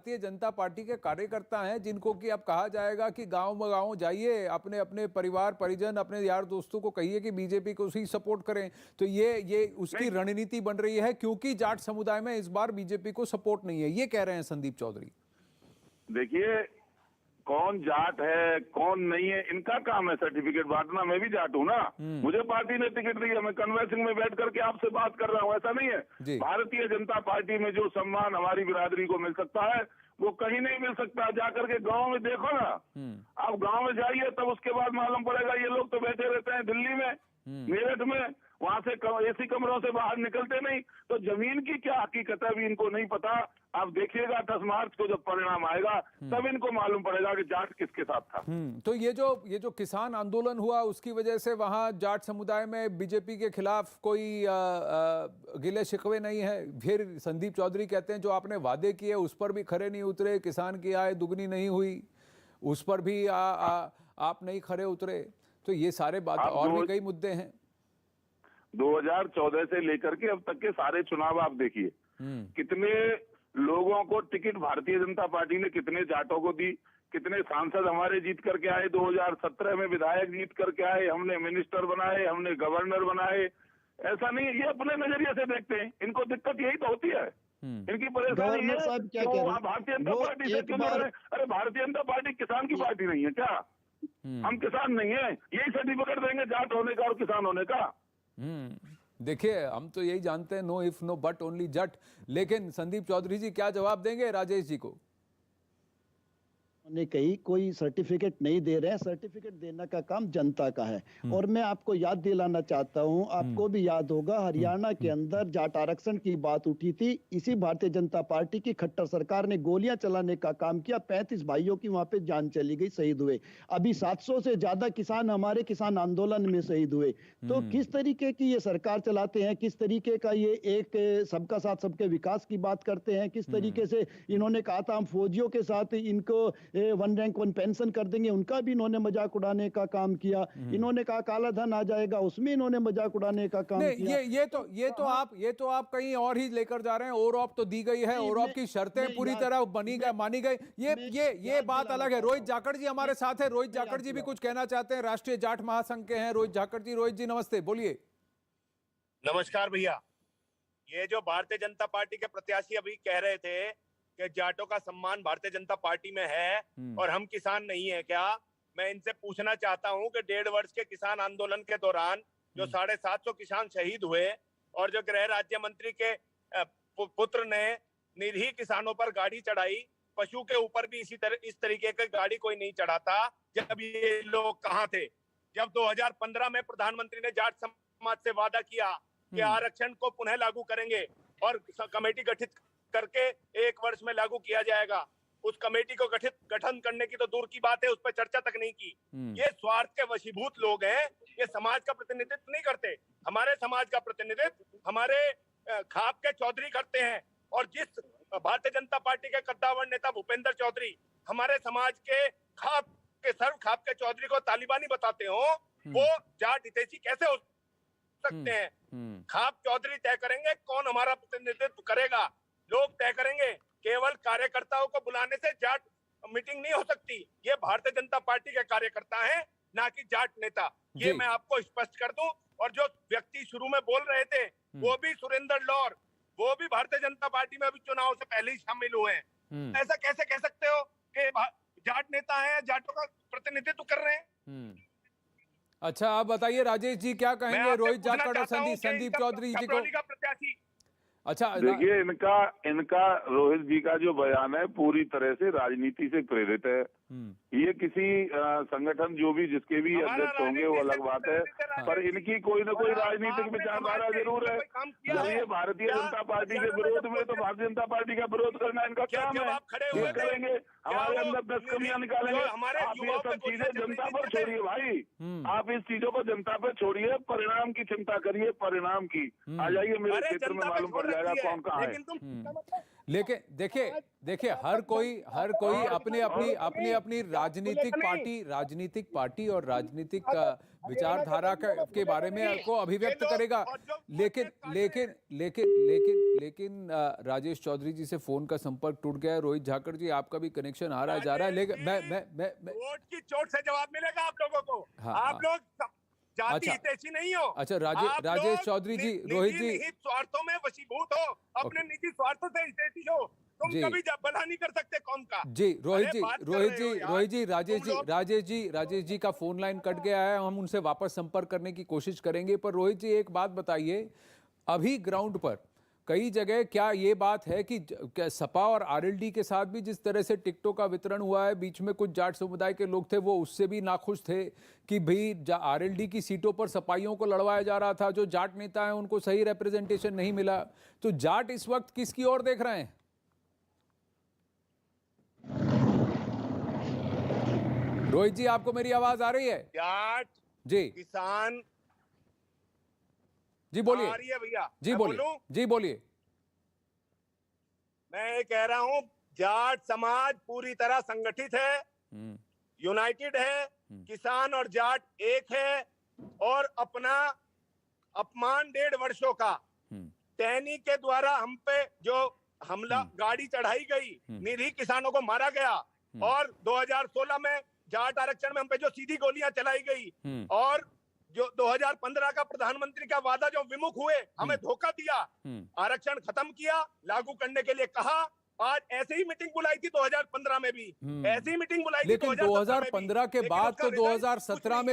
Bharatiya Janata party के कार्यकर्ता हैं जिनको कि अब कहा जाएगा कि गांव जाइए, अपने अपने परिवार परिजन अपने यार दोस्तों को कहिए कि बीजेपी को उसी सपोर्ट करें, तो ये उसकी रणनीति बन रही है क्योंकि जाट समुदाय में इस बार बीजेपी को सपोर्ट नहीं है, ये कह रहे हैं संदीप चौधरी। देखिए, कौन जाट है कौन नहीं है इनका काम है सर्टिफिकेट बांटना। मैं भी जाट हूँ ना, मुझे पार्टी ने टिकट दी है, मैं कन्वेंसिंग में बैठ करके आपसे बात कर रहा हूँ, ऐसा नहीं है। भारतीय जनता पार्टी में जो सम्मान हमारी बिरादरी को मिल सकता है वो कहीं नहीं मिल सकता। जाकर के गांव में देखो ना, आप गांव में जाइए तब उसके बाद मालूम पड़ेगा। ये लोग तो बैठे रहते हैं दिल्ली में, मेरठ में, वहां से एसी कमरों से बाहर निकलते नहीं, तो जमीन की क्या हकीकत है भी इनको नहीं पता। आप देखिएगा 10 मार्च को जब परिणाम आएगा तब इनको मालूम पड़ेगा कि जाट किसके साथ था। तो ये जो किसान आंदोलन हुआ उसकी वजह से वहां जाट समुदाय में बीजेपी के खिलाफ कोई गिले शिकवे नहीं है। फिर संदीप चौधरी कहते हैं जो आपने वादे किए उस पर भी खरे नहीं उतरे, किसान की आय दुगनी नहीं हुई उस पर भी आप नहीं खरे उतरे, तो ये सारे बात और भी कई मुद्दे हैं। 2014 से लेकर के अब तक के सारे चुनाव आप देखिए, कितने लोगों को टिकट भारतीय जनता पार्टी ने कितने जाटों को दी, कितने सांसद हमारे जीत करके आए, 2017 में विधायक जीत करके आए, हमने मिनिस्टर बनाए, हमने गवर्नर बनाए। ऐसा नहीं, ये अपने नजरिए से देखते हैं, इनको दिक्कत यही तो होती है, इनकी परेशानी है तो भारतीय जनता पार्टी से क्यों जुड़ रहे? अरे भारतीय जनता पार्टी किसान की पार्टी नहीं है क्या? हम किसान नहीं है, यही सर्टिफिकेट देंगे जाट होने का और किसान होने का। देखिए हम तो यही जानते हैं, no if no but only Jat. लेकिन संदीप चौधरी जी क्या जवाब देंगे राजेश जी को? ने कही कोई सर्टिफिकेट नहीं दे रहे हैं, सर्टिफिकेट देने का काम जनता का है। और मैं आपको याद दिलाना चाहता हूं, आपको भी याद होगा हरियाणा के अंदर जाट आरक्षण की बात उठी थी, इसी भारतीय जनता पार्टी की खट्टर सरकार ने गोलियां चलाने का काम किया, 35 भाइयों की वहां पे जान चली गई, शहीद हुए। अभी 700 से ज्यादा किसान हमारे किसान आंदोलन में शहीद हुए। तो किस तरीके की ये सरकार चलाते हैं, किस तरीके का ये एक सबका साथ सबके विकास की बात करते हैं, किस तरीके से इन्होंने कहा था हम फौजियों के साथ इनको 1 रैंक 1 पेंशन कर देंगे, उनका भी इन्होंने मजाक उड़ाने का काम किया। इन्होंने कहा काला धन आ जाएगा, उसमें इन्होंने मजाक उड़ाने का काम किया। ये तो आप कहीं और ही लेकर जा रहे हैं। ओरऑप तो दी गई है, ओरऑप की शर्तें पूरी तरह मानी गई, ये बात अलग है। रोहित जाखड़ जी हमारे साथ है, रोहित जाखड़ जी भी कुछ कहना चाहते हैं, राष्ट्रीय जाट महासंघ के हैं रोहित जाखड़ जी। रोहित जी नमस्ते, बोलिए। नमस्कार भैया। ये जो भारतीय जनता पार्टी के प्रत्याशी अभी कह रहे थे कि जाटों का सम्मान भारतीय जनता पार्टी में है और हम किसान नहीं है क्या, मैं इनसे पूछना चाहता हूं कि 1.5 वर्ष के किसान आंदोलन के दौरान जो 750 किसान शहीद हुए और जो गृह राज्य मंत्री के पुत्र ने निरीह किसानों पर गाड़ी चढ़ाई, पशु के ऊपर भी इस तरीके की गाड़ी कोई नहीं चढ़ाता। जब ये लोग कहाँ थे? जब 2015 में प्रधानमंत्री ने जाट समाज से वादा किया कि आरक्षण को पुनः लागू करेंगे और कमेटी गठित करके 1 वर्ष में लागू किया जाएगा, उस कमेटी को गठन करने की तो दूर की बात है, उस पर चर्चा तक नहीं की। ये स्वार्थ के वशीभूत लोग हैं, ये समाज का प्रतिनिधित्व नहीं करते। हमारे समाज का प्रतिनिधित्व हमारे खाप के चौधरी करते हैं। और जिस भारतीय जनता पार्टी के कद्दावर नेता भूपेंद्र चौधरी हमारे समाज के सर्व खाप के चौधरी को तालिबानी बताते हो, वो जाट हितैषी कैसे हो सकते हैं? खाप चौधरी तय करेंगे कौन हमारा प्रतिनिधित्व करेगा, लोग तय करेंगे। केवल कार्यकर्ताओं को बुलाने से जाट मीटिंग नहीं हो सकती। ये भारतीय जनता पार्टी के कार्यकर्ता हैं, ना कि जाट नेता। ये मैं आपको स्पष्ट कर दूं। और जो व्यक्ति शुरू में बोल रहे थे वो भी सुरेंद्र लौर, वो भी भारतीय जनता पार्टी में अभी चुनाव से पहले ही शामिल हुए हैं। ऐसा कैसे कह सकते हो कि जाट नेता है, जाटों का प्रतिनिधित्व कर रहे हैं? अच्छा आप बताइए राजेश जी क्या कहेंगे रोहित जाखड़ और संदीप चौधरी जी को? अच्छा देखिए, इनका रोहित जी का जो बयान है पूरी तरह से राजनीति से प्रेरित है। ये किसी संगठन जो भी जिसके भी अध्यक्ष होंगे वो अलग बात है, पर इनकी कोई ना कोई राजनीतिक विचारधारा जरूर है। जब ये भारतीय जनता पार्टी के विरोध में, तो भारतीय जनता पार्टी का विरोध करना इनका काम है, ये करेंगे। हमारे अंदर 10 कमियां निकालेंगे। आप ये सब चीजें जनता पर छोड़िए भाई, आप इस चीजों को जनता पर छोड़िए, परिणाम की चिंता करिए, परिणाम की। आ जाइए मेरे क्षेत्र में, मालूम पड़ जाएगा कौन कहाँ है। लेकिन देखिए हर कोई अपनी अपनी राजनीतिक पार्टी और राजनीतिक विचारधारा के बारे में को अभिव्यक्त करेगा। लेकिन राजेश चौधरी जी से फोन का संपर्क टूट गया है। रोहित झाकड़ जी, आपका भी कनेक्शन आ रहा जा रहा है, लेकिन मैं वोट की चोट से जवाब मिलेगा आप लोगों को। हाँ, आप लोग जाति हितैषी नहीं हो। अच्छा राजेश चौधरी जी, रोहित जी, निहित स्वार्थों में वशीभूत हो, अपने निजी स्वार्थों से हितैषी हो। तुम कभी भला नहीं कर सकते कौम का। जी रोहित जी, राजेश जी का फोन लाइन कट गया है, हम उनसे वापस संपर्क करने की कोशिश करेंगे। पर रोहित जी एक बात बताइए, अभी ग्राउंड पर कई जगह क्या ये बात है कि सपा और आरएलडी के साथ भी जिस तरह से टिकटों का वितरण हुआ है, बीच में कुछ जाट समुदाय के लोग थे वो उससे भी नाखुश थे कि भाई आरएलडी की सीटों पर सपाइयों को लड़वाया जा रहा था, जो जाट नेता हैं उनको सही रिप्रेजेंटेशन नहीं मिला। तो जाट इस वक्त किसकी ओर देख रहे हैं? रोहित जी, आपको मेरी आवाज आ रही है? जाट जी किसान जी बोलिए। आ रही है भैया? जी बोलिए। मैं ये कह रहा हूं, जाट समाज पूरी तरह संगठित है, यूनाइटेड है, किसान और जाट एक है, और अपना अपमान 1.5 वर्षों का टहनी के द्वारा हम पे जो हमला गाड़ी चढ़ाई गई, निरीह किसानों को मारा गया, और 2016 में जाट आरक्षण में हम पे जो सीधी गोलियां चलाई गई, और जो 2015 का प्रधानमंत्री का वादा जो विमुख हुए, हमें धोखा दिया, आरक्षण खत्म किया, लागू करने के लिए कहा। आज ऐसे ही मीटिंग बुलाई थी 2015 में भी, ऐसी ही मीटिंग बुलाई थी, लेकिन 2015 के बाद तो 2017 में